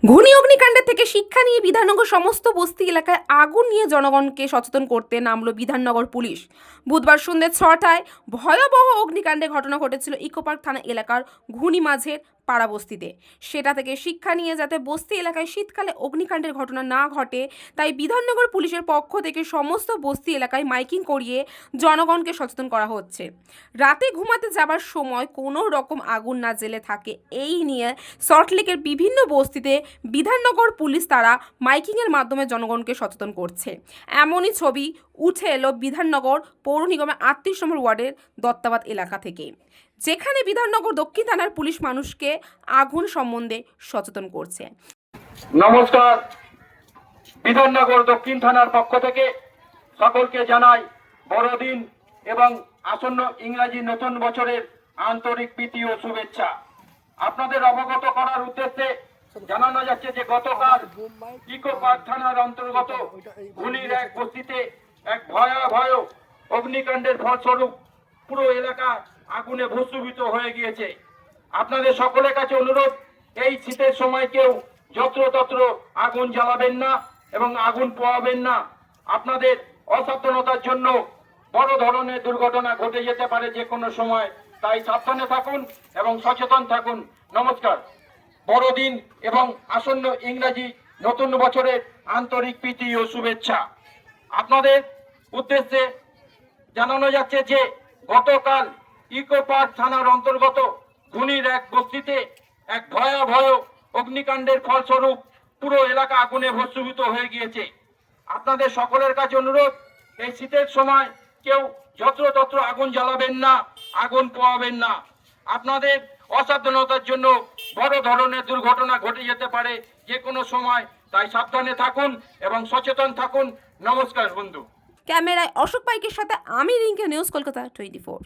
ঘূর্ণি অগ্নিকাণ্ডের থেকে শিক্ষা নিয়ে বিধাননগর সমস্ত বস্তি এলাকায় আগুন নিয়ে জনগণকে সচেতন করতে নামলো বিধাননগর পুলিশ। বুধবার সন্ধ্যে 6টায় ভয়াবহ অগ্নিকাণ্ডের ঘটনা ঘটেছিল ইকোপার্ক থানা এলাকার ঘূর্ণি মাঝের পাড়া বস্তিতে। সেটা থেকে শিক্ষা নিয়ে যাতে বস্তি এলাকায় শীতকালে অগ্নিকাণ্ডের ঘটনা না ঘটে, তাই বিধাননগর পুলিশের পক্ষ থেকে সমস্ত বস্তি এলাকায় মাইকিং করিয়ে জনগণকে সচেতন করা হচ্ছে। রাতে ঘুমাতে যাবার সময় কোনো রকম আগুন না জ্বেলে থাকে, এই নিয়ে সল্টলেকের বিভিন্ন বস্তিতে বিধাননগর পুলিশ তারা মাইকিংয়ের মাধ্যমে জনগণকে সচেতন করছে। এমনই ছবি উঠে এলো বিধাননগর পৌর নিগমের 38 নম্বর ওয়ার্ডের দত্তাবাদ এলাকা থেকে, যেখানে বিধাননগর দক্ষিণ থানার পুলিশ মানুষকে আগুন সম্বন্ধে সচেতন করছে। নমস্কার, বিধাননগর দক্ষিণ থানার পক্ষ থেকে সকলকে জানাই বড়দিন এবং আসন্ন ইংরাজি নতুন বছরের আন্তরিক প্রীতি ও শুভেচ্ছা। আপনাদের অবগত করার উদ্দেশ্যে জানানো যাচ্ছে যে গতকাল ইকোপার্ক থানার অন্তর্গত ঘূর্ণির এক বস্তিতে এক ভয়াবহ অগ্নিকাণ্ডের ফলস্বরূপ পুরো এলাকা আগুনে ভস্মীভূত হয়ে গিয়েছে। আপনাদের সকলের কাছে অনুরোধ, এই শীতের সময় কেউ যত্রতত্র আগুন জ্বালাবেন না এবং আগুন পোয়াবেন না। আপনাদের অসাবধানতার জন্য বড় ধরনের দুর্ঘটনা ঘটে যেতে পারে যে কোনো সময়, তাই সাবধানে থাকুন এবং সচেতন থাকুন। নমস্কার। বড়দিন এবং আসন্ন ইংরাজি নতুন বছরের আন্তরিক প্রীতি ও শুভেচ্ছা। আপনাদের উদ্দেশ্যে জানানো যাচ্ছে যে গতকাল ইকোপার্ক থানার অন্তর্গত ঘূর্ণির এক বস্তিতে এক ভয়াবহ অগ্নিকাণ্ডের ফলস্বরূপ পুরো এলাকা আগুনে ভস্মীভূত হয়ে গিয়েছে। আপনাদের সকলের কাছে অনুরোধ, এই শীতের সময় কেউ যত্রতত্র আগুন জ্বালাবেন না, আগুন পোয়াবেন না। আপনাদের অসাবধানতার জন্য বড় ধরনের দুর্ঘটনা ঘটে যেতে পারে যে কোনো সময়, তাই সাবধানে থাকুন এবং সচেতন থাকুন। নমস্কার বন্ধু। ক্যামেরায় অশোক পাইকের সাথে আমি রিঙ্কা, নিউজ কলকাতা 24।